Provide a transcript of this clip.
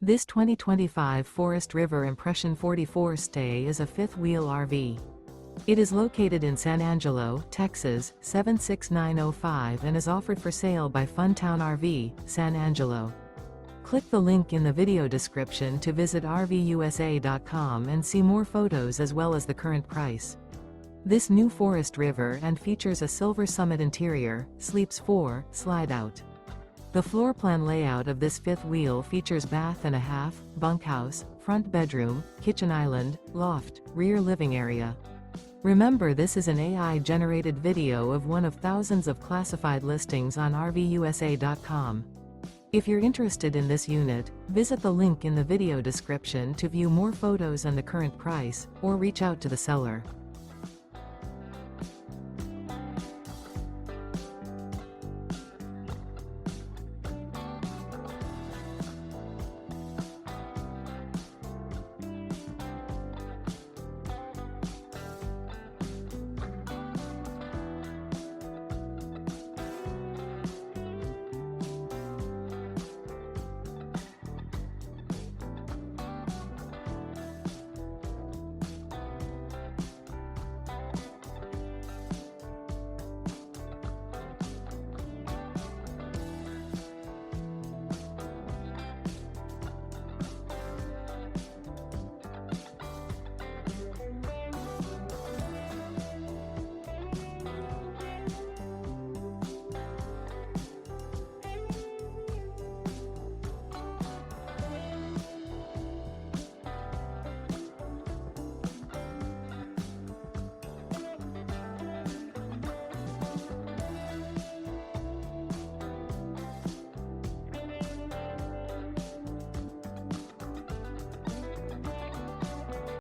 This 2025 Forest River Impression 44 stay is a fifth-wheel RV. It is located in San Angelo, Texas, 76905 and is offered for sale by Funtown RV, San Angelo. Click the link in the video description to visit RVUSA.com and see more photos as well as the current price. This new Forest River and features a silver summit interior, sleeps 4, slide-out. The floor plan layout of this fifth wheel features bath and a half, bunkhouse, front bedroom, kitchen island, loft, rear living area. Remember, this is an AI-generated video of one of thousands of classified listings on RVUSA.com. If you're interested in this unit, visit the link in the video description to view more photos and the current price, or reach out to the seller.